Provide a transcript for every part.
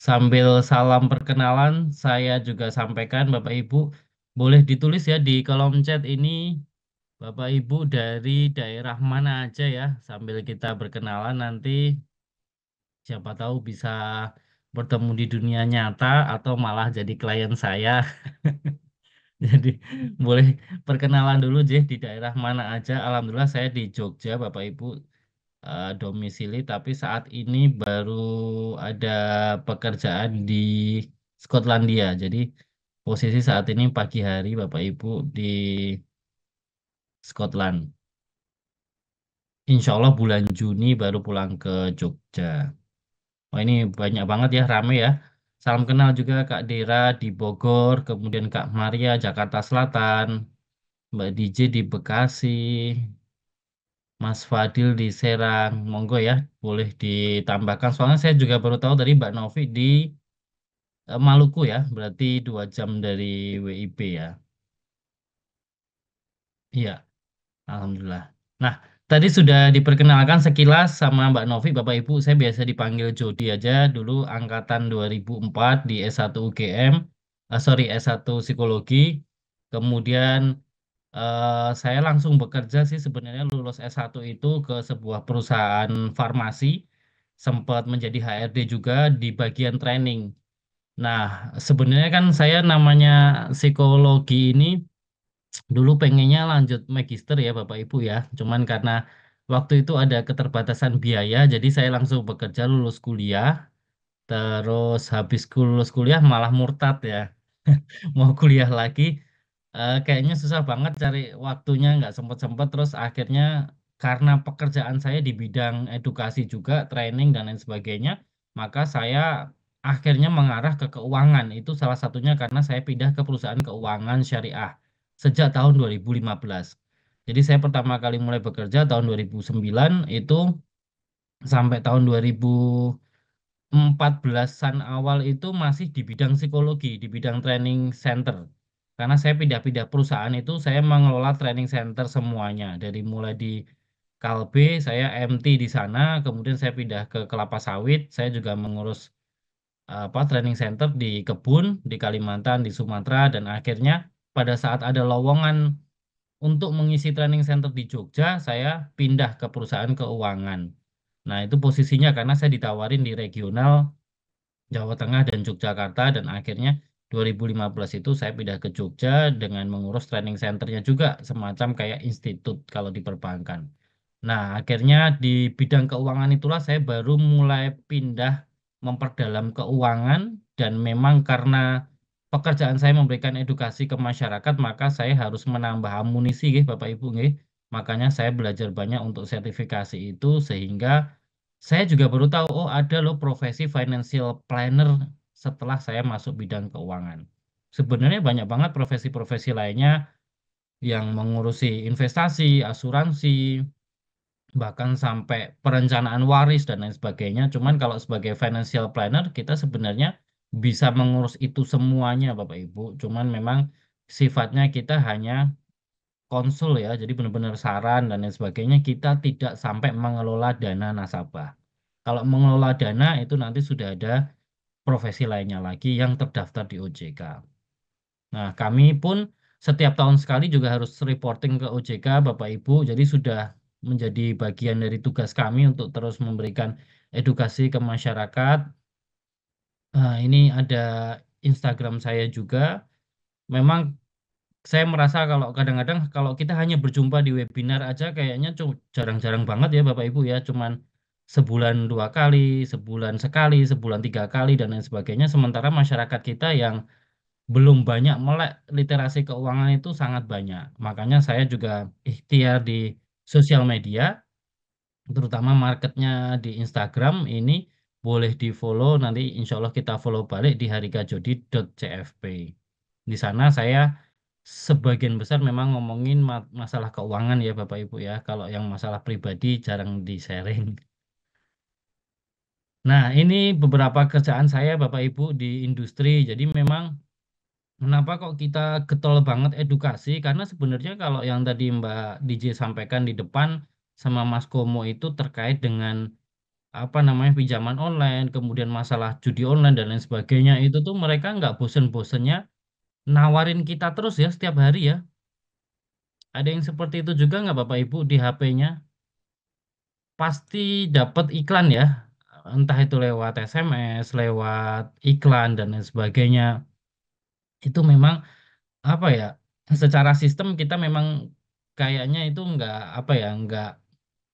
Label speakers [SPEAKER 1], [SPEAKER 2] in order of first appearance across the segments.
[SPEAKER 1] Sambil salam perkenalan, saya juga sampaikan Bapak Ibu, boleh ditulis ya di kolom chat ini Bapak Ibu dari daerah mana aja ya, sambil kita berkenalan nanti siapa tahu bisa bertemu di dunia nyata atau malah jadi klien saya. Jadi boleh perkenalan dulu Jeh di daerah mana aja. Alhamdulillah saya di Jogja Bapak Ibu domisili, tapi saat ini baru ada pekerjaan di Skotlandia. Jadi posisi saat ini pagi hari Bapak Ibu di Scotland. Insya Allah bulan Juni baru pulang ke Jogja. Oh ini banyak banget ya, rame ya. Salam kenal juga Kak Dera di Bogor, kemudian Kak Maria Jakarta Selatan, Mbak DJ di Bekasi, Mas Fadil di Serang. Monggo ya, boleh ditambahkan. Soalnya saya juga baru tahu dari Mbak Novi di Maluku ya, berarti 2 jam dari WIB ya. Iya, Alhamdulillah. Nah, tadi sudah diperkenalkan sekilas sama Mbak Novi, Bapak Ibu. Saya biasa dipanggil Jody aja. Dulu angkatan 2004 di S1 UGM, sorry S1 Psikologi. Kemudian saya langsung bekerja sih sebenarnya lulus S1 itu ke sebuah perusahaan farmasi. Sempat menjadi HRD juga di bagian training. Nah, sebenarnya kan saya namanya psikologi ini dulu pengennya lanjut magister ya Bapak Ibu ya. Cuman karena waktu itu ada keterbatasan biaya, jadi saya langsung bekerja lulus kuliah. Terus habis lulus kuliah malah murtad ya. Mau kuliah lagi, kayaknya susah banget cari waktunya, nggak sempet-sempet. Terus akhirnya karena pekerjaan saya di bidang edukasi juga, training dan lain sebagainya, maka saya akhirnya mengarah ke keuangan. Itu salah satunya karena saya pindah ke perusahaan keuangan syariah sejak tahun 2015. Jadi saya pertama kali mulai bekerja tahun 2009 itu sampai tahun 2014-an awal itu masih di bidang psikologi, di bidang training center. Karena saya pindah-pindah perusahaan itu, saya mengelola training center semuanya. Dari mulai di Kalbe, saya MT di sana, kemudian saya pindah ke Kelapa Sawit, saya juga mengurus training center di Kebun, di Kalimantan, di Sumatera, dan akhirnya pada saat ada lowongan untuk mengisi training center di Jogja, saya pindah ke perusahaan keuangan. Nah, itu posisinya karena saya ditawarin di regional Jawa Tengah dan Yogyakarta dan akhirnya 2015 itu saya pindah ke Jogja dengan mengurus training centernya juga semacam kayak institut kalau di perbankan. Nah, akhirnya di bidang keuangan itulah saya baru mulai pindah memperdalam keuangan dan memang karena pekerjaan saya memberikan edukasi ke masyarakat, maka saya harus menambah amunisi, nggih, Bapak Ibu, nggih. Makanya saya belajar banyak untuk sertifikasi itu sehingga saya juga baru tahu, oh ada loh profesi financial planner setelah saya masuk bidang keuangan. Sebenarnya banyak banget profesi-profesi lainnya yang mengurusi investasi, asuransi, bahkan sampai perencanaan waris dan lain sebagainya. Cuman kalau sebagai financial planner kita sebenarnya bisa mengurus itu semuanya Bapak Ibu. Cuman memang sifatnya kita hanya konsul ya, jadi benar-benar saran dan lain sebagainya. Kita tidak sampai mengelola dana nasabah. Kalau mengelola dana itu nanti sudah ada profesi lainnya lagi yang terdaftar di OJK. Nah, kami pun setiap tahun sekali juga harus reporting ke OJK, Bapak Ibu. Jadi sudah menjadi bagian dari tugas kami untuk terus memberikan edukasi ke masyarakat. Ini ada Instagram saya juga. Memang saya merasa kalau kadang-kadang kalau kita hanya berjumpa di webinar aja kayaknya jarang-jarang banget ya Bapak Ibu ya. Cuman sebulan 2 kali, sebulan sekali, sebulan 3 kali, dan lain sebagainya. Sementara masyarakat kita yang belum banyak melek literasi keuangan itu sangat banyak. Makanya saya juga ikhtiar di sosial media, terutama marketnya di Instagram ini boleh di follow, nanti insya Allah kita follow balik di harikajodi.cfp. Di sana saya sebagian besar memang ngomongin masalah keuangan ya Bapak Ibu ya. Kalau yang masalah pribadi jarang di-sharing. Nah, ini beberapa kerjaan saya Bapak Ibu di industri. Jadi memang kenapa kok kita getol banget edukasi? Karena sebenarnya kalau yang tadi Mbak DJ sampaikan di depan sama Mas Komo itu terkait dengan apa namanya pinjaman online, kemudian masalah judi online dan lain sebagainya itu tuh mereka nggak bosen-bosennya nawarin kita terus ya setiap hari ya. Ada yang seperti itu juga nggak Bapak Ibu di HP-nya? Pasti dapat iklan ya, entah itu lewat SMS, lewat iklan dan lain sebagainya. Itu memang apa ya? Secara sistem kita memang kayaknya itu nggak apa ya,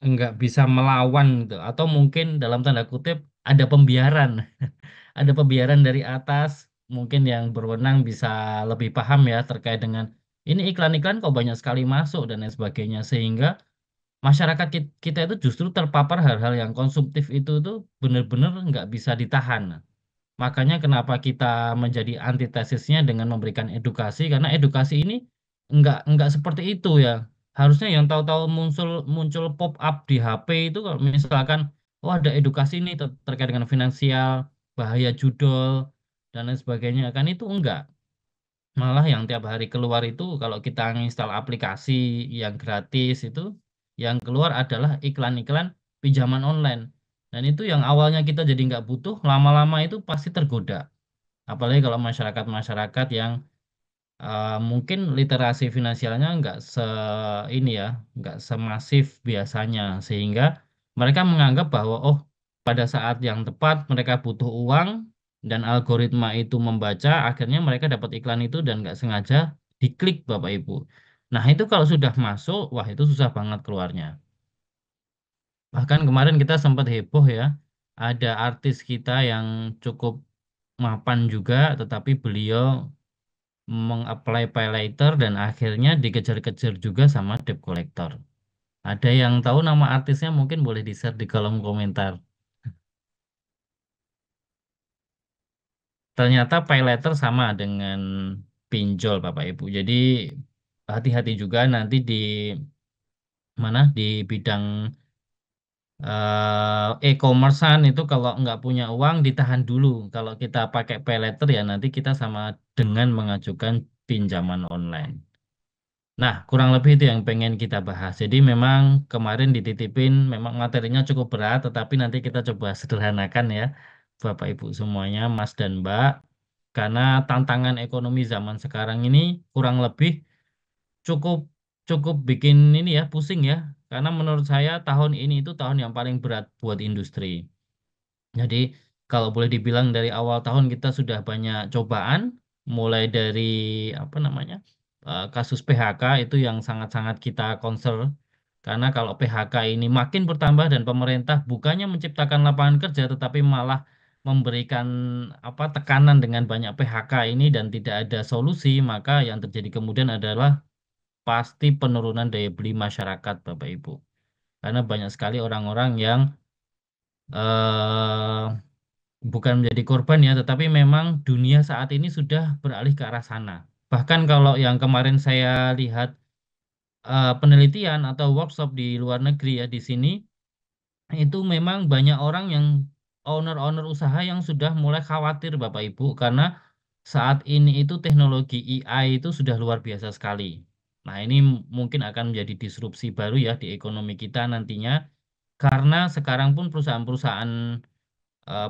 [SPEAKER 1] nggak bisa melawan gitu. Atau mungkin dalam tanda kutip ada pembiaran, ada pembiaran dari atas. Mungkin yang berwenang bisa lebih paham ya terkait dengan ini iklan-iklan kok banyak sekali masuk dan lain sebagainya sehingga masyarakat kita itu justru terpapar hal-hal yang konsumtif itu tuh benar-benar nggak bisa ditahan. Makanya kenapa kita menjadi antitesisnya dengan memberikan edukasi karena edukasi ini nggak seperti itu ya. Harusnya yang tahu-tahu muncul muncul pop up di HP itu kalau misalkan oh ada edukasi ini terkait dengan finansial, bahaya judol dan lain sebagainya kan itu enggak. Malah yang tiap hari keluar itu kalau kita nginstal aplikasi yang gratis itu yang keluar adalah iklan-iklan pinjaman online. Dan itu yang awalnya kita jadi nggak butuh, lama-lama itu pasti tergoda. Apalagi kalau masyarakat-masyarakat yang mungkin literasi finansialnya nggak ini ya, nggak semasif biasanya, sehingga mereka menganggap bahwa oh pada saat yang tepat mereka butuh uang dan algoritma itu membaca, akhirnya mereka dapat iklan itu dan nggak sengaja diklik Bapak Ibu. Nah itu kalau sudah masuk, wah itu susah banget keluarnya. Bahkan kemarin kita sempat heboh ya, ada artis kita yang cukup mapan juga, tetapi beliau mengapply pay later dan akhirnya dikejar-kejar juga sama debt collector. Ada yang tahu nama artisnya mungkin boleh di-share di kolom komentar. Ternyata pay later sama dengan pinjol Bapak Ibu. Jadi hati-hati juga nanti di mana di bidang e-commercean itu kalau nggak punya uang ditahan dulu. Kalau kita pakai pay later ya nanti kita sama dengan mengajukan pinjaman online. Nah, kurang lebih itu yang pengen kita bahas. Jadi memang kemarin dititipin, memang materinya cukup berat, tetapi nanti kita coba sederhanakan ya, Bapak Ibu semuanya, Mas dan Mbak. Karena tantangan ekonomi zaman sekarang ini kurang lebih cukup cukup bikin ini ya, pusing ya. Karena menurut saya tahun ini itu tahun yang paling berat buat industri. Jadi kalau boleh dibilang dari awal tahun kita sudah banyak cobaan, mulai dari apa namanya kasus PHK itu yang sangat-sangat kita concern. Karena kalau PHK ini makin bertambah dan pemerintah bukannya menciptakan lapangan kerja, tetapi malah memberikan apa tekanan dengan banyak PHK ini dan tidak ada solusi, maka yang terjadi kemudian adalah pasti penurunan daya beli masyarakat, Bapak Ibu. Karena banyak sekali orang-orang yang eh, bukan menjadi korban ya, tetapi memang dunia saat ini sudah beralih ke arah sana. Bahkan kalau yang kemarin saya lihat penelitian atau workshop di luar negeri ya di sini, itu memang banyak orang yang owner-owner usaha yang sudah mulai khawatir Bapak Ibu karena saat ini itu teknologi AI itu sudah luar biasa sekali. Nah, ini mungkin akan menjadi disrupsi baru ya di ekonomi kita nantinya karena sekarang pun perusahaan-perusahaan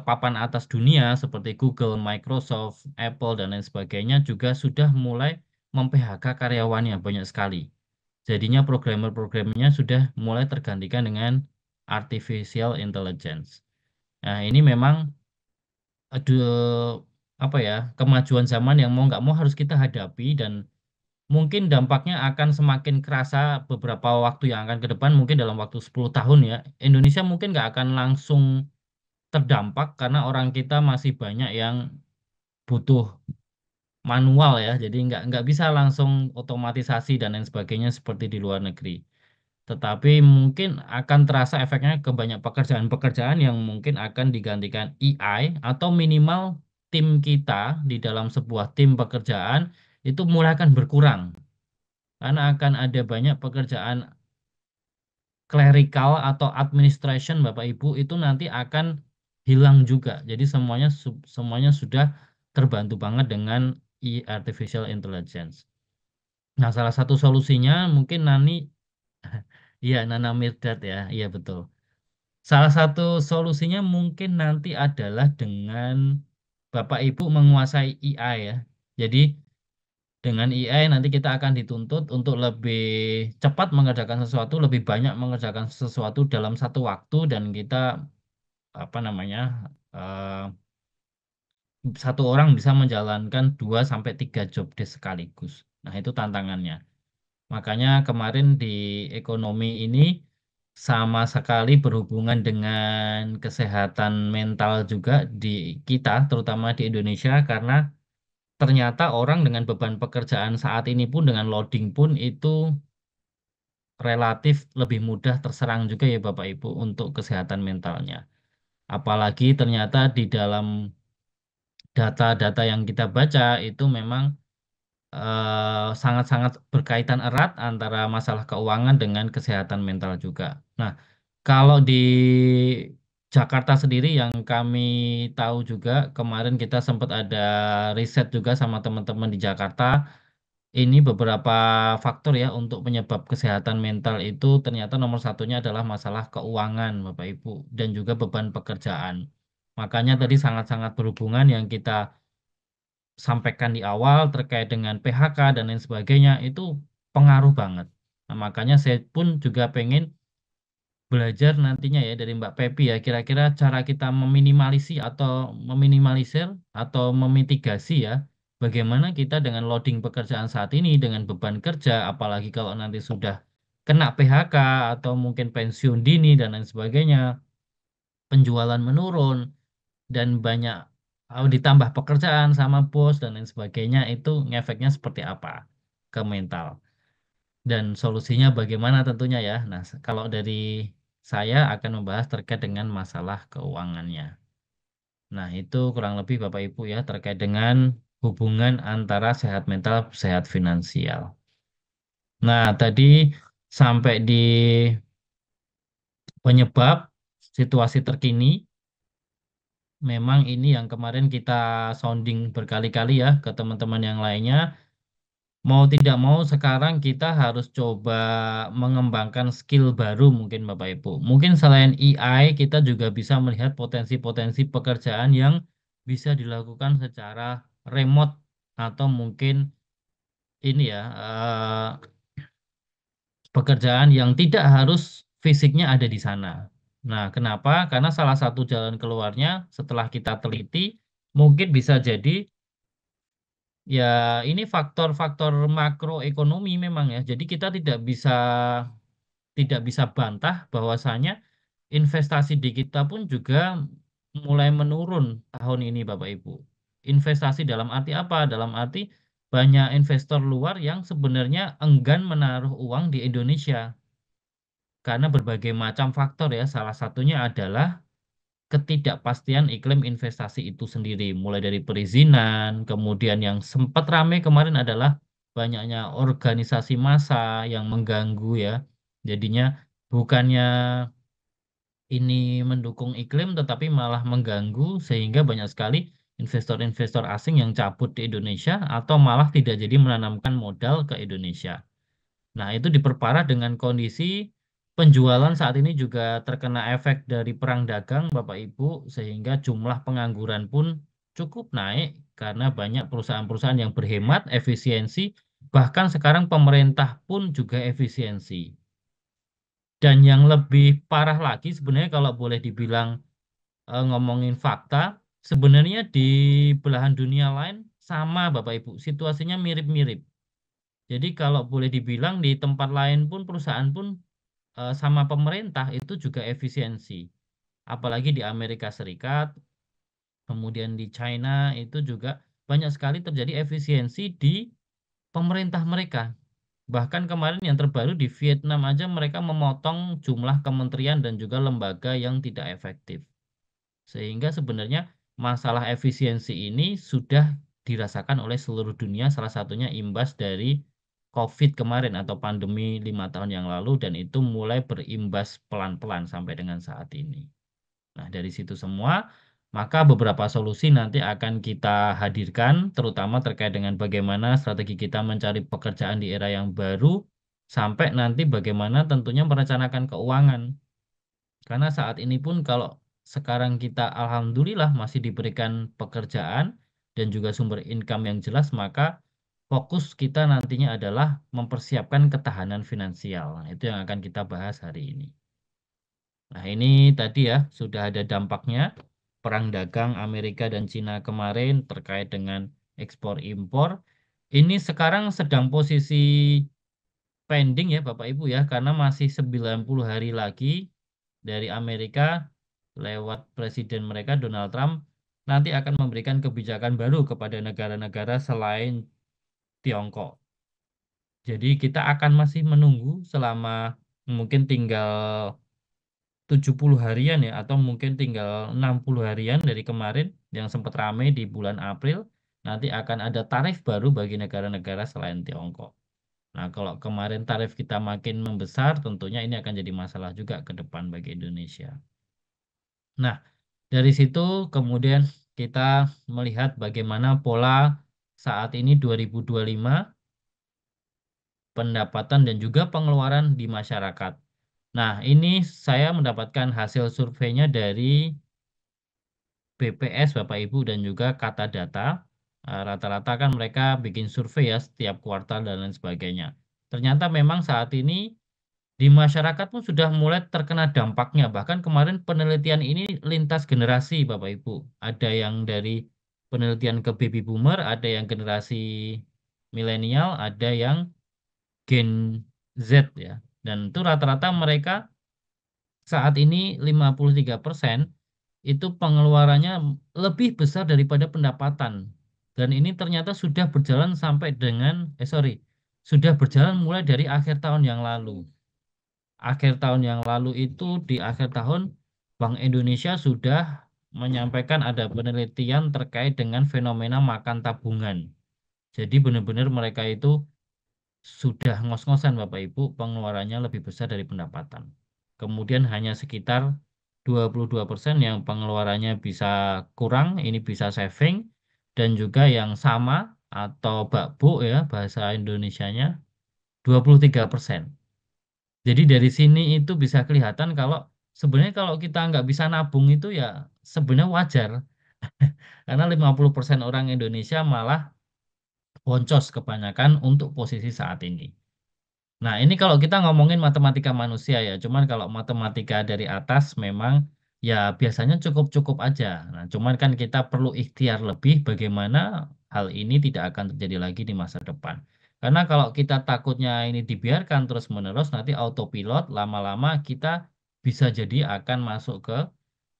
[SPEAKER 1] papan atas dunia seperti Google, Microsoft, Apple, dan lain sebagainya juga sudah mulai mem-PHK karyawannya banyak sekali. Jadinya programmer-programmernya sudah mulai tergantikan dengan artificial intelligence. Nah, ini memang ada apa ya kemajuan zaman yang mau nggak mau harus kita hadapi dan mungkin dampaknya akan semakin kerasa beberapa waktu yang akan ke depan, mungkin dalam waktu 10 tahun ya. Indonesia mungkin nggak akan langsung terdampak karena orang kita masih banyak yang butuh manual ya, jadi nggak bisa langsung otomatisasi dan lain sebagainya seperti di luar negeri. Tetapi mungkin akan terasa efeknya ke banyak pekerjaan-pekerjaan yang mungkin akan digantikan AI atau minimal tim kita di dalam sebuah tim pekerjaan itu mulai akan berkurang karena akan ada banyak pekerjaan clerical atau administration Bapak Ibu itu nanti akan hilang juga. Jadi semuanya sudah terbantu banget dengan artificial intelligence. Nah, salah satu solusinya mungkin Nani, iya Nana Mirdad ya, iya betul. Salah satu solusinya mungkin nanti adalah dengan Bapak Ibu menguasai IA ya. Jadi dengan AI nanti kita akan dituntut untuk lebih cepat mengerjakan sesuatu, lebih banyak mengerjakan sesuatu dalam satu waktu dan kita apa namanya eh, satu orang bisa menjalankan 2 sampai 3 job desk sekaligus. Nah, itu tantangannya. Makanya kemarin di ekonomi ini sama sekali berhubungan dengan kesehatan mental juga di kita, terutama di Indonesia, karena ternyata orang dengan beban pekerjaan saat ini pun dengan loading pun itu relatif lebih mudah terserang juga ya Bapak Ibu untuk kesehatan mentalnya. Apalagi ternyata di dalam data-data yang kita baca itu memang sangat-sangat berkaitan erat antara masalah keuangan dengan kesehatan mental juga. Nah, kalau di Jakarta sendiri yang kami tahu juga kemarin kita sempat ada riset juga sama teman-teman di Jakarta. Ini beberapa faktor ya untuk penyebab kesehatan mental itu ternyata nomor satunya adalah masalah keuangan, Bapak Ibu, dan juga beban pekerjaan. Makanya tadi sangat-sangat berhubungan yang kita sampaikan di awal terkait dengan PHK dan lain sebagainya itu pengaruh banget. Nah, makanya saya pun juga pengen belajar nantinya ya dari Mbak Pepi ya kira-kira cara kita meminimalisir atau memitigasi ya bagaimana kita dengan loading pekerjaan saat ini dengan beban kerja apalagi kalau nanti sudah kena PHK atau mungkin pensiun dini dan lain sebagainya penjualan menurun dan banyak ditambah pekerjaan sama bos dan lain sebagainya itu ngefeknya seperti apa ke mental dan solusinya bagaimana tentunya ya. Nah, kalau dari saya akan membahas terkait dengan masalah keuangannya. Nah, itu kurang lebih Bapak Ibu ya terkait dengan hubungan antara sehat mental, sehat finansial. Nah, tadi sampai di penyebab situasi terkini, memang ini yang kemarin kita sounding berkali-kali ya ke teman-teman yang lainnya. Mau tidak mau sekarang kita harus coba mengembangkan skill baru mungkin Bapak Ibu. Mungkin selain AI kita juga bisa melihat potensi-potensi pekerjaan yang bisa dilakukan secara remote atau mungkin ini ya pekerjaan yang tidak harus fisiknya ada di sana. Nah, kenapa? Karena salah satu jalan keluarnya setelah kita teliti mungkin bisa jadi ya, ini faktor-faktor makroekonomi memang ya. Jadi kita tidak bisa bantah bahwasanya investasi di kita pun juga mulai menurun tahun ini, Bapak Ibu. Investasi dalam arti apa? Dalam arti banyak investor luar yang sebenarnya enggan menaruh uang di Indonesia karena berbagai macam faktor ya. Salah satunya adalah ketidakpastian iklim investasi itu sendiri, mulai dari perizinan, kemudian yang sempat ramai kemarin adalah banyaknya organisasi massa yang mengganggu ya. Jadinya bukannya ini mendukung iklim, tetapi malah mengganggu sehingga banyak sekali investor-investor asing yang cabut di Indonesia atau malah tidak jadi menanamkan modal ke Indonesia. Nah, itu diperparah dengan kondisi penjualan saat ini juga terkena efek dari perang dagang, Bapak Ibu, sehingga jumlah pengangguran pun cukup naik karena banyak perusahaan-perusahaan yang berhemat, efisiensi, bahkan sekarang pemerintah pun juga efisiensi. Dan yang lebih parah lagi sebenarnya kalau boleh dibilang ngomongin fakta, sebenarnya di belahan dunia lain sama Bapak Ibu, situasinya mirip-mirip. Jadi kalau boleh dibilang di tempat lain pun perusahaan pun sama pemerintah itu juga efisiensi. Apalagi di Amerika Serikat, kemudian di China itu juga banyak sekali terjadi efisiensi di pemerintah mereka. Bahkan kemarin yang terbaru di Vietnam aja mereka memotong jumlah kementerian dan juga lembaga yang tidak efektif. Sehingga sebenarnya masalah efisiensi ini sudah dirasakan oleh seluruh dunia, salah satunya imbas dari COVID kemarin atau pandemi 5 tahun yang lalu dan itu mulai berimbas pelan-pelan sampai dengan saat ini. Nah, dari situ semua, maka beberapa solusi nanti akan kita hadirkan, terutama terkait dengan bagaimana strategi kita mencari pekerjaan di era yang baru, sampai nanti bagaimana tentunya merencanakan keuangan. Karena saat ini pun kalau sekarang kita alhamdulillah masih diberikan pekerjaan dan juga sumber income yang jelas, maka fokus kita nantinya adalah mempersiapkan ketahanan finansial. Nah, itu yang akan kita bahas hari ini. Nah, ini tadi ya sudah ada dampaknya perang dagang Amerika dan Cina kemarin terkait dengan ekspor impor. Ini sekarang sedang posisi pending ya Bapak Ibu ya, karena masih 90 hari lagi dari Amerika lewat presiden mereka Donald Trump nanti akan memberikan kebijakan baru kepada negara-negara selain Tiongkok. Jadi kita akan masih menunggu selama mungkin tinggal 70 harian ya, atau mungkin tinggal 60 harian dari kemarin yang sempat ramai di bulan April, nanti akan ada tarif baru bagi negara-negara selain Tiongkok. Nah, kalau kemarin tarif kita makin membesar, tentunya ini akan jadi masalah juga ke depan bagi Indonesia. Nah, dari situ kemudian kita melihat bagaimana pola saat ini 2025 pendapatan dan juga pengeluaran di masyarakat. Nah, ini saya mendapatkan hasil surveinya dari BPS, Bapak Ibu, dan juga Kata Data. Rata-rata kan mereka bikin survei ya setiap kuartal dan lain sebagainya. Ternyata memang saat ini di masyarakat pun sudah mulai terkena dampaknya. Bahkan kemarin penelitian ini lintas generasi, Bapak Ibu. Ada yang dari penelitian ke baby boomer, ada yang generasi milenial, ada yang Gen Z ya. Dan itu rata-rata mereka saat ini 53% itu pengeluarannya lebih besar daripada pendapatan. Dan ini ternyata sudah berjalan sampai dengan, sudah berjalan mulai dari akhir tahun yang lalu. Akhir tahun yang lalu itu di akhir tahun Bank Indonesia sudah menyampaikan ada penelitian terkait dengan fenomena makan tabungan. Jadi benar-benar mereka itu sudah ngos-ngosan Bapak Ibu pengeluarannya lebih besar dari pendapatan. Kemudian hanya sekitar 22% yang pengeluarannya bisa kurang, ini bisa saving, dan juga yang sama atau bakbo ya bahasa Indonesianya 23%. Jadi dari sini itu bisa kelihatan kalau sebenarnya kalau kita nggak bisa nabung itu ya sebenarnya wajar. Karena 50% orang Indonesia malah boncos kebanyakan untuk posisi saat ini. Nah, ini kalau kita ngomongin matematika manusia ya, cuman kalau matematika dari atas memang ya biasanya cukup-cukup aja. Nah, cuman kan kita perlu ikhtiar lebih bagaimana hal ini tidak akan terjadi lagi di masa depan. Karena kalau kita takutnya ini dibiarkan terus-menerus, nanti autopilot lama-lama kita bisa jadi akan masuk ke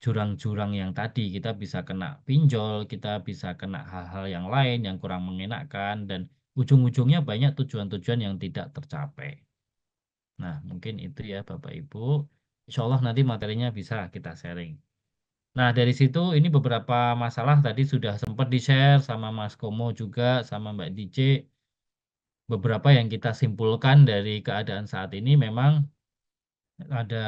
[SPEAKER 1] jurang-jurang yang tadi. Kita bisa kena pinjol, kita bisa kena hal-hal yang lain yang kurang mengenakan, dan ujung-ujungnya banyak tujuan-tujuan yang tidak tercapai. Nah, mungkin itu ya Bapak Ibu. Insya Allah nanti materinya bisa kita sharing. Nah, dari situ ini beberapa masalah tadi sudah sempat di-share sama Mas Komo juga, sama Mbak DJ. Beberapa yang kita simpulkan dari keadaan saat ini memang ada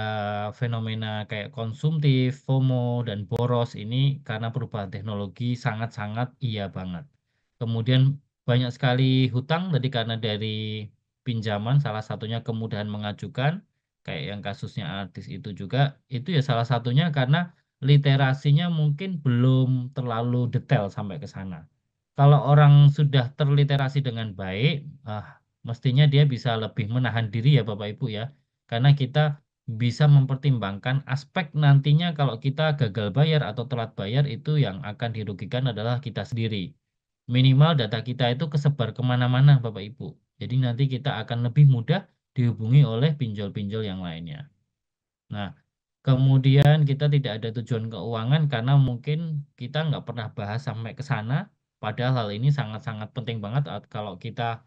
[SPEAKER 1] fenomena kayak konsumtif, FOMO, dan boros ini karena perubahan teknologi sangat-sangat iya banget. Kemudian banyak sekali hutang tadi karena dari pinjaman, salah satunya kemudahan mengajukan, kayak yang kasusnya artis itu juga, itu ya salah satunya karena literasinya mungkin belum terlalu detail sampai ke sana. Kalau orang sudah terliterasi dengan baik, mestinya dia bisa lebih menahan diri ya Bapak Ibu ya. Karena kita bisa mempertimbangkan aspek nantinya kalau kita gagal bayar atau telat bayar itu yang akan dirugikan adalah kita sendiri. Minimal data kita itu kesebar kemana-mana Bapak Ibu. Jadi nanti kita akan lebih mudah dihubungi oleh pinjol-pinjol yang lainnya. Nah, kemudian kita tidak ada tujuan keuangan karena mungkin kita nggak pernah bahas sampai ke sana. Padahal hal ini sangat-sangat penting banget kalau kita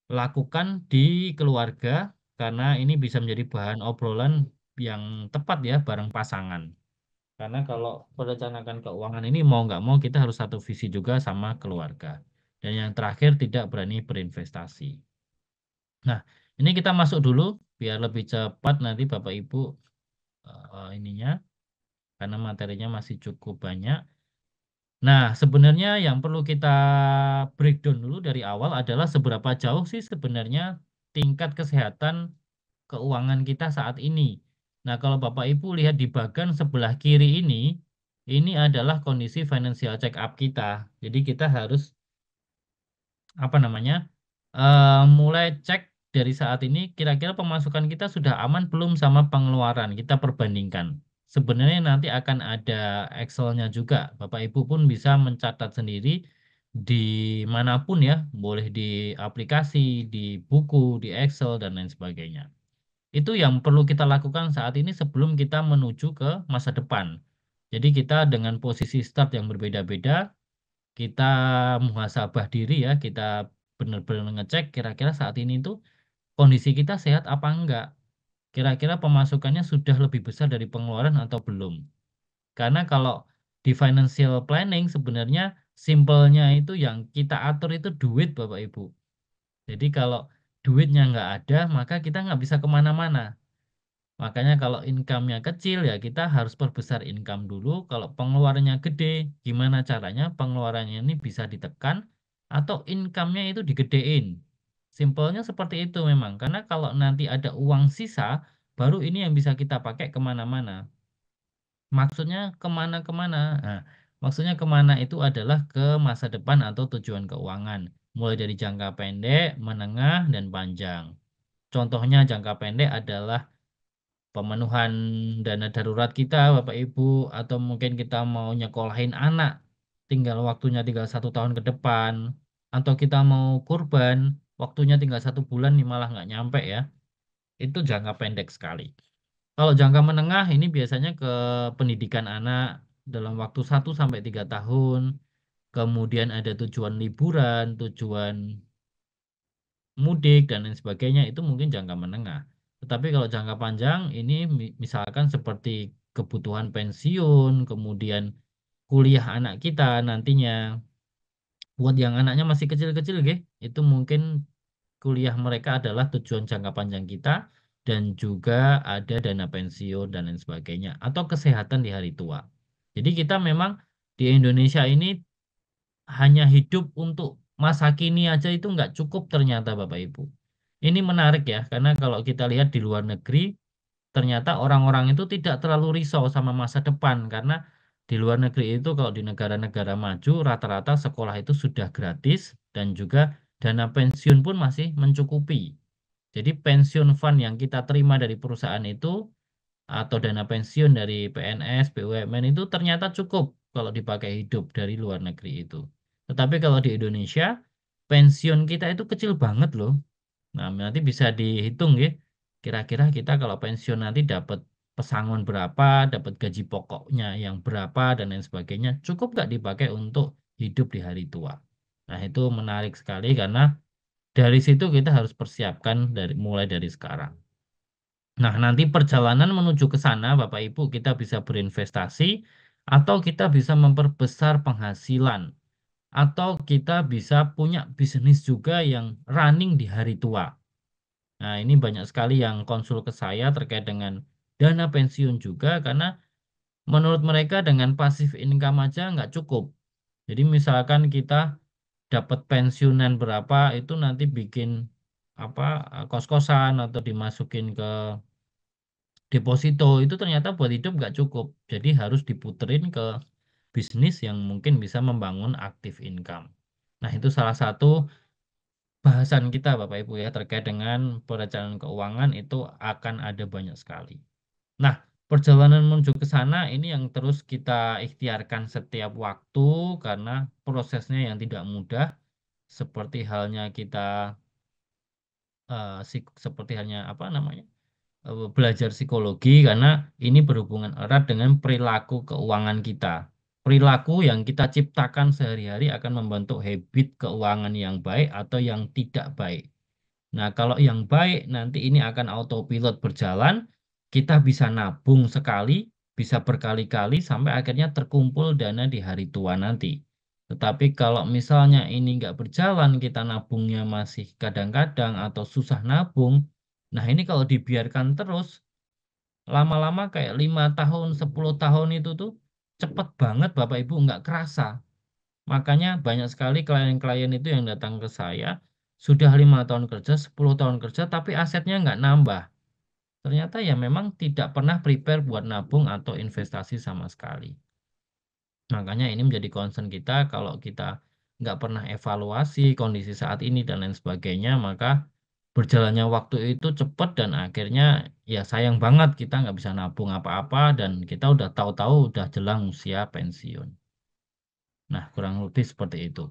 [SPEAKER 1] lakukan di keluarga karena ini bisa menjadi bahan obrolan yang tepat ya bareng pasangan. Karena kalau merencanakan keuangan ini mau nggak mau kita harus satu visi juga sama keluarga. Dan yang terakhir tidak berani berinvestasi. Nah, ini kita masuk dulu biar lebih cepat nanti Bapak Ibu ininya karena materinya masih cukup banyak. Nah, sebenarnya yang perlu kita breakdown dulu dari awal adalah seberapa jauh sih sebenarnya tingkat kesehatan keuangan kita saat ini. Nah, kalau Bapak Ibu lihat di bagian sebelah kiri ini adalah kondisi financial check up kita. Jadi kita harus apa namanya mulai cek dari saat ini kira-kira pemasukan kita sudah aman belum sama pengeluaran kita perbandingkan. Sebenarnya nanti akan ada Excel-nya juga. Bapak Ibu pun bisa mencatat sendiri di manapun ya, boleh di aplikasi, di buku, di Excel dan lain sebagainya. Itu yang perlu kita lakukan saat ini sebelum kita menuju ke masa depan. Jadi kita dengan posisi start yang berbeda-beda, kita muhasabah diri ya, kita benar-benar ngecek kira-kira saat ini tuh kondisi kita sehat apa enggak. Kira-kira pemasukannya sudah lebih besar dari pengeluaran atau belum. Karena kalau di financial planning sebenarnya simpelnya itu yang kita atur itu duit Bapak Ibu. Jadi kalau duitnya nggak ada maka kita nggak bisa kemana-mana. Makanya kalau income-nya kecil ya kita harus perbesar income dulu. Kalau pengeluarannya gede, gimana caranya pengeluarannya ini bisa ditekan atau income-nya itu digedein. Simpelnya seperti itu memang. Karena kalau nanti ada uang sisa, baru ini yang bisa kita pakai kemana-mana. Maksudnya kemana-kemana? Nah, maksudnya kemana itu adalah ke masa depan atau tujuan keuangan. Mulai dari jangka pendek, menengah, dan panjang. Contohnya jangka pendek adalah pemenuhan dana darurat kita, Bapak Ibu, atau mungkin kita mau nyekolahin anak, tinggal waktunya tinggal 1 tahun ke depan, atau kita mau kurban, waktunya tinggal 1 bulan nih malah nggak nyampe ya, itu jangka pendek sekali. Kalau jangka menengah ini biasanya ke pendidikan anak dalam waktu 1 sampai 3 tahun, kemudian ada tujuan liburan, tujuan mudik dan lain sebagainya itu mungkin jangka menengah. Tetapi kalau jangka panjang ini misalkan seperti kebutuhan pensiun, kemudian kuliah anak kita nantinya. Buat yang anaknya masih kecil-kecil, itu mungkin kuliah mereka adalah tujuan jangka panjang kita dan juga ada dana pensiun dan lain sebagainya atau kesehatan di hari tua. Jadi kita memang di Indonesia ini hanya hidup untuk masa kini aja itu nggak cukup ternyata Bapak Ibu. Ini menarik ya, karena kalau kita lihat di luar negeri, ternyata orang-orang itu tidak terlalu risau sama masa depan, karena di luar negeri itu kalau di negara-negara maju, rata-rata sekolah itu sudah gratis dan juga dana pensiun pun masih mencukupi. Jadi pensiun fund yang kita terima dari perusahaan itu atau dana pensiun dari PNS, BUMN itu ternyata cukup kalau dipakai hidup dari luar negeri itu. Tetapi kalau di Indonesia, pensiun kita itu kecil banget loh. Nah, nanti bisa dihitung ya. Kira-kira kita kalau pensiun nanti dapat pesangon berapa, dapat gaji pokoknya yang berapa, dan lain sebagainya. Cukup nggak dipakai untuk hidup di hari tua? Nah, itu menarik sekali karena dari situ kita harus persiapkan mulai dari sekarang. Nah, nanti perjalanan menuju ke sana, Bapak Ibu, kita bisa berinvestasi atau kita bisa memperbesar penghasilan atau kita bisa punya bisnis juga yang running di hari tua. Nah, ini banyak sekali yang konsul ke saya terkait dengan dana pensiun juga karena menurut mereka dengan pasif income aja nggak cukup. Jadi misalkan kita dapat pensiunan berapa itu nanti bikin apa kos-kosan atau dimasukin ke deposito itu ternyata buat hidup nggak cukup. Jadi harus diputerin ke bisnis yang mungkin bisa membangun aktif income. Nah, itu salah satu bahasan kita Bapak Ibu ya terkait dengan perencanaan keuangan itu akan ada banyak sekali. Nah, perjalanan menuju ke sana ini yang terus kita ikhtiarkan setiap waktu karena prosesnya yang tidak mudah seperti halnya kita seperti halnya apa namanya? Belajar psikologi karena ini berhubungan erat dengan perilaku keuangan kita. Perilaku yang kita ciptakan sehari-hari akan membentuk habit keuangan yang baik atau yang tidak baik. Nah, kalau yang baik nanti ini akan autopilot berjalan, kita bisa nabung sekali, bisa berkali-kali sampai akhirnya terkumpul dana di hari tua nanti. Tetapi kalau misalnya ini nggak berjalan, kita nabungnya masih kadang-kadang atau susah nabung, nah ini kalau dibiarkan terus, lama-lama kayak 5 tahun, 10 tahun itu tuh cepet banget Bapak Ibu nggak kerasa. Makanya banyak sekali klien-klien itu yang datang ke saya sudah 5 tahun kerja, 10 tahun kerja, tapi asetnya nggak nambah. ternyata ya memang tidak pernah prepare buat nabung atau investasi sama sekali. Makanya ini menjadi concern kita kalau kita nggak pernah evaluasi kondisi saat ini dan lain sebagainya, maka berjalannya waktu itu cepat dan akhirnya ya sayang banget kita nggak bisa nabung apa-apa dan kita udah tahu-tahu udah jelang usia pensiun. Nah, kurang lebih seperti itu.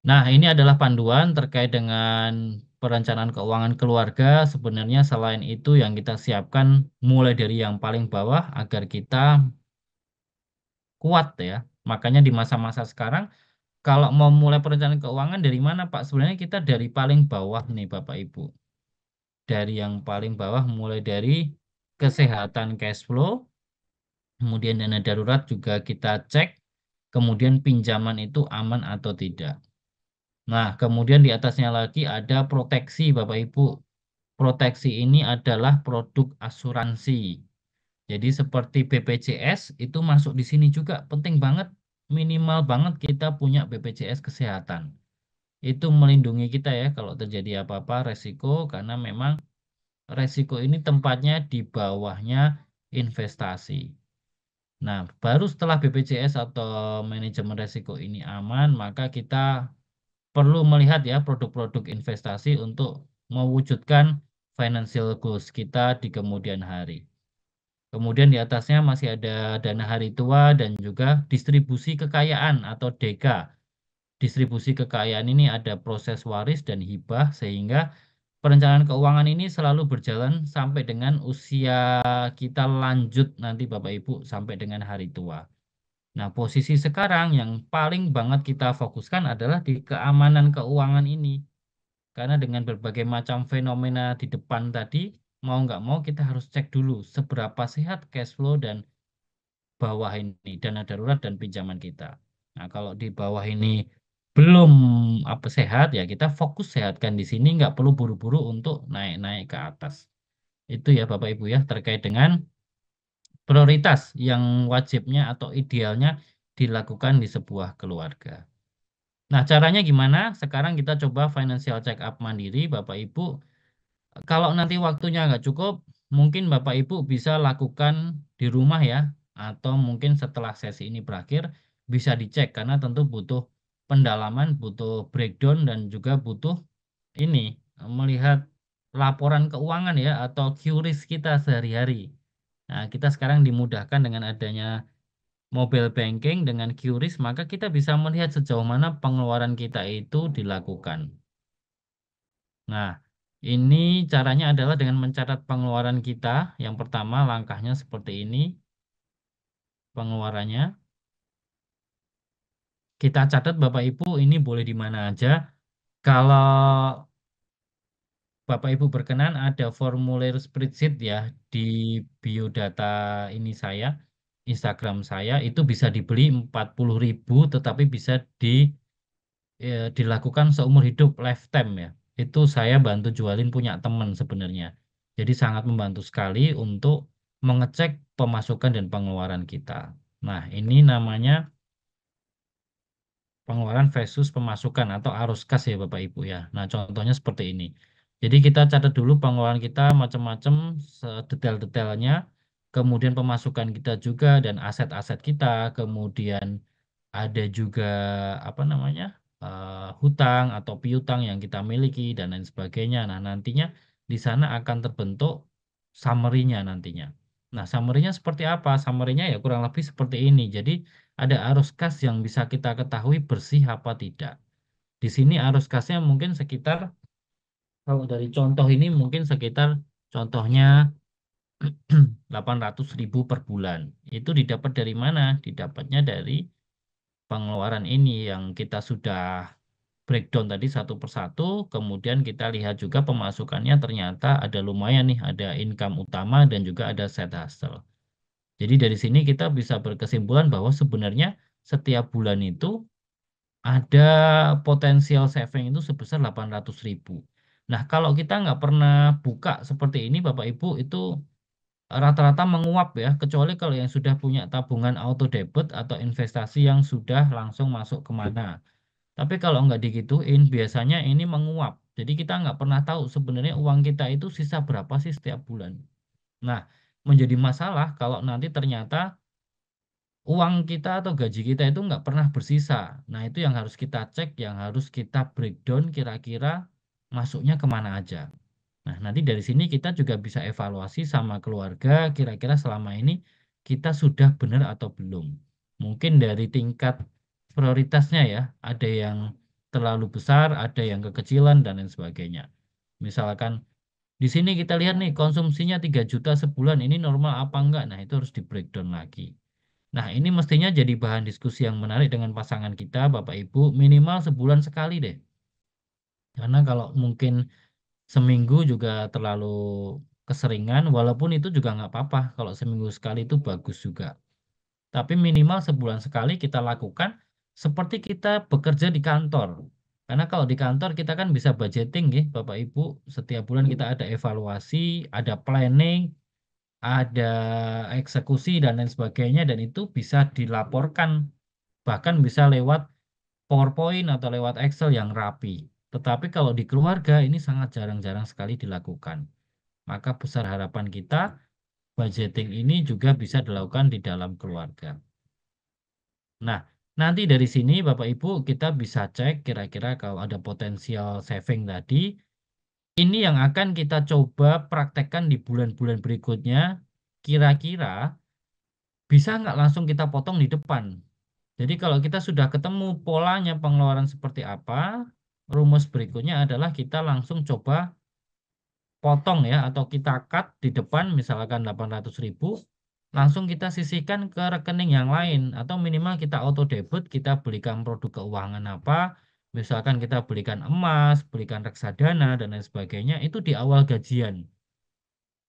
[SPEAKER 1] Nah, ini adalah panduan terkait dengan perencanaan keuangan keluarga. Sebenarnya selain itu yang kita siapkan mulai dari yang paling bawah agar kita kuat ya. Makanya di masa-masa sekarang kalau mau mulai perencanaan keuangan dari mana, Pak? Sebenarnya kita dari paling bawah nih, Bapak Ibu. Dari yang paling bawah mulai dari kesehatan cash flow, kemudian dana darurat juga kita cek, kemudian pinjaman itu aman atau tidak. Nah, kemudian di atasnya lagi ada proteksi, Bapak Ibu. Proteksi ini adalah produk asuransi. Jadi seperti BPJS itu masuk di sini juga penting banget, minimal banget kita punya BPJS kesehatan. Itu melindungi kita ya kalau terjadi apa-apa resiko karena memang resiko ini tempatnya di bawahnya investasi. Nah, baru setelah BPJS atau manajemen resiko ini aman, maka kita perlu melihat ya produk-produk investasi untuk mewujudkan financial goals kita di kemudian hari. Kemudian di atasnya masih ada dana hari tua dan juga distribusi kekayaan atau DK. Distribusi kekayaan ini ada proses waris dan hibah sehingga perencanaan keuangan ini selalu berjalan sampai dengan usia kita lanjut nanti Bapak Ibu sampai dengan hari tua. Nah, posisi sekarang yang paling banget kita fokuskan adalah di keamanan keuangan ini. Karena dengan berbagai macam fenomena di depan tadi, mau nggak mau kita harus cek dulu seberapa sehat cash flow dan bawah ini, dana darurat dan pinjaman kita. Nah, kalau di bawah ini belum apa sehat, ya kita fokus sehatkan di sini, nggak perlu buru-buru untuk naik-naik ke atas. Itu ya Bapak Ibu ya, terkait dengan prioritas yang wajibnya atau idealnya dilakukan di sebuah keluarga. Nah, caranya gimana? Sekarang kita coba financial check up mandiri, Bapak Ibu. Kalau nanti waktunya nggak cukup, mungkin Bapak Ibu bisa lakukan di rumah ya, atau mungkin setelah sesi ini berakhir bisa dicek karena tentu butuh pendalaman, butuh breakdown dan juga butuh ini melihat laporan keuangan ya atau QRIS kita sehari-hari. Nah, kita sekarang dimudahkan dengan adanya mobile banking dengan QRIS, maka kita bisa melihat sejauh mana pengeluaran kita itu dilakukan. Nah, ini caranya adalah dengan mencatat pengeluaran kita. Yang pertama, langkahnya seperti ini, pengeluarannya. Kita catat Bapak Ibu, ini boleh di mana aja. Kalau Bapak Ibu berkenan, ada formulir spreadsheet ya di biodata ini saya, Instagram saya, itu bisa dibeli 40.000, tetapi bisa dilakukan seumur hidup lifetime ya. Itu saya bantu jualin punya teman sebenarnya. Jadi sangat membantu sekali untuk mengecek pemasukan dan pengeluaran kita. Nah, ini namanya pengeluaran versus pemasukan atau arus kas ya Bapak Ibu ya. Nah, contohnya seperti ini. Jadi kita catat dulu pengeluaran kita macam-macam sedetail-detailnya, kemudian pemasukan kita juga dan aset-aset kita, kemudian ada juga apa namanya hutang atau piutang yang kita miliki dan lain sebagainya. Nah, nantinya di sana akan terbentuk summary-nya nantinya. Nah, summary-nya seperti apa? Summary-nya ya kurang lebih seperti ini. Jadi ada arus kas yang bisa kita ketahui bersih apa tidak. Di sini arus kasnya mungkin sekitar, kalau dari contoh ini mungkin sekitar contohnya 800.000 per bulan. Itu didapat dari mana? Didapatnya dari pengeluaran ini yang kita sudah breakdown tadi satu persatu, kemudian kita lihat juga pemasukannya ternyata ada lumayan nih, ada income utama dan juga ada side hustle. Jadi dari sini kita bisa berkesimpulan bahwa sebenarnya setiap bulan itu ada potensial saving itu sebesar 800.000. Nah, kalau kita nggak pernah buka seperti ini, Bapak Ibu, itu rata-rata menguap ya, kecuali kalau yang sudah punya tabungan auto debit atau investasi yang sudah langsung masuk kemana. Tapi kalau nggak digituin, biasanya ini menguap. Jadi kita nggak pernah tahu sebenarnya uang kita itu sisa berapa sih setiap bulan. Nah, menjadi masalah kalau nanti ternyata uang kita atau gaji kita itu nggak pernah bersisa. Nah, itu yang harus kita cek, yang harus kita breakdown kira-kira masuknya kemana aja. Nah, nanti dari sini kita juga bisa evaluasi sama keluarga, kira-kira selama ini kita sudah benar atau belum. Mungkin dari tingkat prioritasnya ya, ada yang terlalu besar, ada yang kekecilan, dan lain sebagainya. Misalkan di sini kita lihat nih konsumsinya 3 juta sebulan, ini normal apa enggak? Nah, itu harus di breakdown lagi. Nah, ini mestinya jadi bahan diskusi yang menarik dengan pasangan kita, Bapak Ibu, minimal sebulan sekali deh. Karena kalau mungkin seminggu juga terlalu keseringan, walaupun itu juga nggak apa-apa. Kalau seminggu sekali itu bagus juga. Tapi minimal sebulan sekali kita lakukan seperti kita bekerja di kantor. Karena kalau di kantor kita kan bisa budgeting ya, Bapak Ibu. Setiap bulan kita ada evaluasi, ada planning, ada eksekusi dan lain sebagainya dan itu bisa dilaporkan bahkan bisa lewat PowerPoint atau lewat Excel yang rapi. Tetapi kalau di keluarga ini sangat jarang-jarang sekali dilakukan. Maka besar harapan kita budgeting ini juga bisa dilakukan di dalam keluarga. Nah, nanti dari sini Bapak Ibu kita bisa cek kira-kira kalau ada potensial saving tadi, ini yang akan kita coba praktekkan di bulan-bulan berikutnya. Kira-kira bisa nggak langsung kita potong di depan? Jadi kalau kita sudah ketemu polanya pengeluaran seperti apa, rumus berikutnya adalah kita langsung coba potong ya atau kita cut di depan misalkan 800.000 langsung kita sisihkan ke rekening yang lain atau minimal kita auto debit kita belikan produk keuangan apa misalkan kita belikan emas, belikan reksadana dan lain sebagainya itu di awal gajian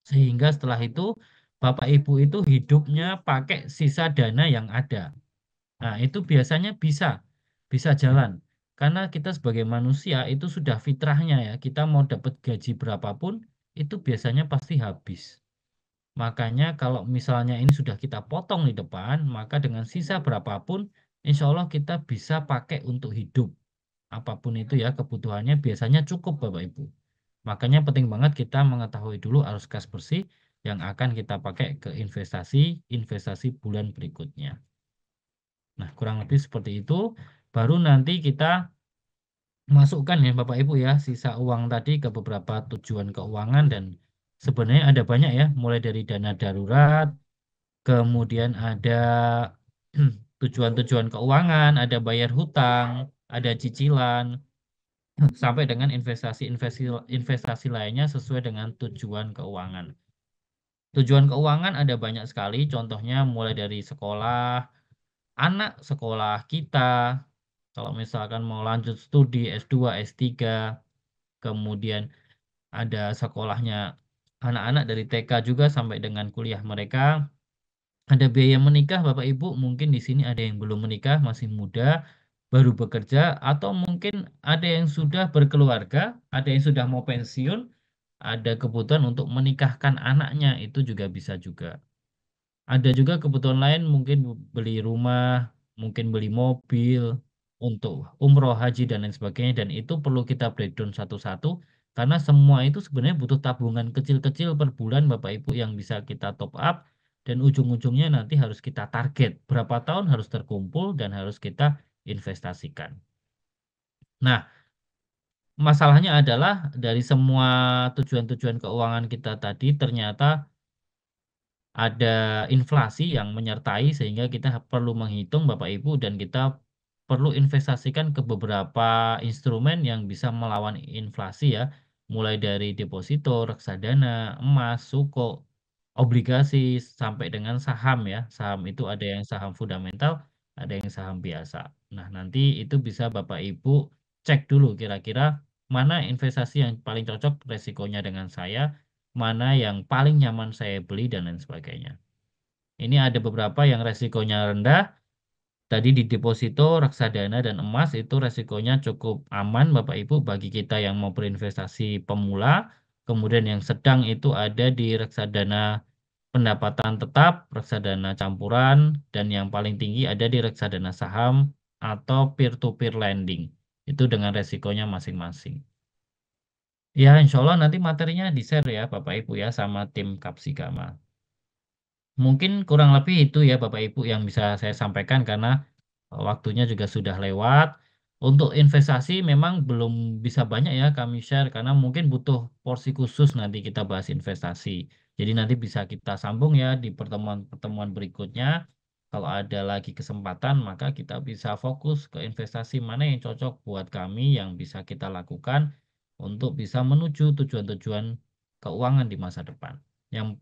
[SPEAKER 1] sehingga setelah itu Bapak Ibu itu hidupnya pakai sisa dana yang ada. Nah, itu biasanya bisa jalan. Karena kita sebagai manusia itu sudah fitrahnya ya. Kita mau dapat gaji berapapun, itu biasanya pasti habis. Makanya kalau misalnya ini sudah kita potong di depan, maka dengan sisa berapapun, insya Allah kita bisa pakai untuk hidup. Apapun itu ya, kebutuhannya biasanya cukup Bapak Ibu. Makanya penting banget kita mengetahui dulu arus kas bersih yang akan kita pakai ke investasi bulan berikutnya. Nah, kurang lebih seperti itu. Baru nanti kita masukkan ya Bapak Ibu ya sisa uang tadi ke beberapa tujuan keuangan dan sebenarnya ada banyak ya, mulai dari dana darurat, kemudian ada tujuan-tujuan keuangan, ada bayar hutang, ada cicilan, sampai dengan investasi-investasi investasi lainnya sesuai dengan tujuan keuangan. Tujuan keuangan ada banyak sekali, contohnya mulai dari sekolah, anak sekolah kita, kalau misalkan mau lanjut studi S2, S3, kemudian ada sekolahnya anak-anak dari TK juga sampai dengan kuliah mereka. Ada biaya menikah Bapak Ibu, mungkin di sini ada yang belum menikah, masih muda, baru bekerja, atau mungkin ada yang sudah berkeluarga, ada yang sudah mau pensiun, ada kebutuhan untuk menikahkan anaknya, itu juga bisa juga. Ada juga kebutuhan lain mungkin beli rumah, mungkin beli mobil untuk umroh, haji dan lain sebagainya dan itu perlu kita breakdown satu-satu karena semua itu sebenarnya butuh tabungan kecil-kecil per bulan Bapak Ibu yang bisa kita top up dan ujung-ujungnya nanti harus kita target berapa tahun harus terkumpul dan harus kita investasikan. Nah, masalahnya adalah dari semua tujuan-tujuan keuangan kita tadi ternyata ada inflasi yang menyertai sehingga kita perlu menghitung Bapak Ibu dan kita perlu investasikan ke beberapa instrumen yang bisa melawan inflasi ya, mulai dari deposito, reksadana, emas, suko, obligasi sampai dengan saham ya. Saham itu ada yang saham fundamental, ada yang saham biasa. Nah, nanti itu bisa Bapak Ibu cek dulu kira-kira mana investasi yang paling cocok resikonya dengan saya mana yang paling nyaman saya beli dan lain sebagainya. Ini ada beberapa yang resikonya rendah. Tadi di deposito, reksadana, dan emas itu resikonya cukup aman Bapak Ibu bagi kita yang mau berinvestasi pemula. Kemudian yang sedang itu ada di reksadana pendapatan tetap, reksadana campuran, dan yang paling tinggi ada di reksadana saham atau peer-to-peer lending. Itu dengan resikonya masing-masing. Ya, insya Allah nanti materinya di-share ya Bapak Ibu ya sama tim Kapsigama. Mungkin kurang lebih itu ya Bapak Ibu yang bisa saya sampaikan karena waktunya juga sudah lewat. Untuk investasi memang belum bisa banyak ya kami share karena mungkin butuh porsi khusus nanti kita bahas investasi. Jadi nanti bisa kita sambung ya di pertemuan-pertemuan berikutnya. Kalau ada lagi kesempatan, maka kita bisa fokus ke investasi mana yang cocok buat kami yang bisa kita lakukan untuk bisa menuju tujuan-tujuan keuangan di masa depan. Yang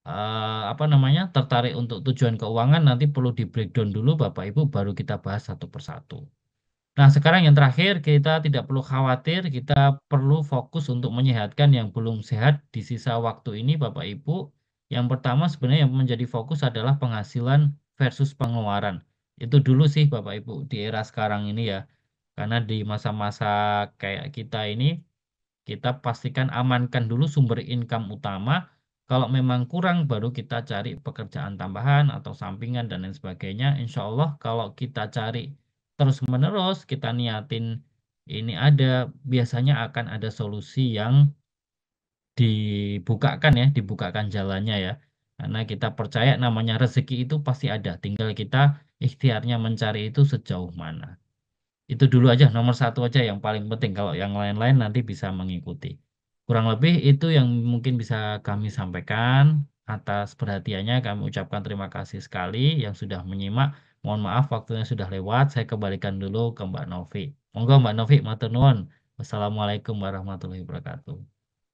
[SPEAKER 1] apa namanya tertarik untuk tujuan keuangan nanti perlu di breakdown dulu Bapak Ibu baru kita bahas satu persatu. Nah, sekarang yang terakhir kita tidak perlu khawatir, kita perlu fokus untuk menyehatkan yang belum sehat di sisa waktu ini Bapak Ibu. Yang pertama sebenarnya yang menjadi fokus adalah penghasilan versus pengeluaran. Itu dulu sih Bapak Ibu di era sekarang ini ya. Karena di masa-masa kayak kita ini kita pastikan amankan dulu sumber income utama. Kalau memang kurang, baru kita cari pekerjaan tambahan atau sampingan dan lain sebagainya. Insya Allah, kalau kita cari terus-menerus, kita niatin ini ada, biasanya akan ada solusi yang dibukakan ya, dibukakan jalannya ya. Karena kita percaya namanya rezeki itu pasti ada. Tinggal kita ikhtiarnya mencari itu sejauh mana. Itu dulu aja, nomor satu aja yang paling penting. Kalau yang lain-lain nanti bisa mengikuti. Kurang lebih itu yang mungkin bisa kami sampaikan. Atas perhatiannya kami ucapkan terima kasih sekali yang sudah menyimak. Mohon maaf waktunya sudah lewat. Saya kembalikan dulu ke Mbak Novi. Monggo Mbak Novi, matur nuwun. Wassalamualaikum warahmatullahi wabarakatuh.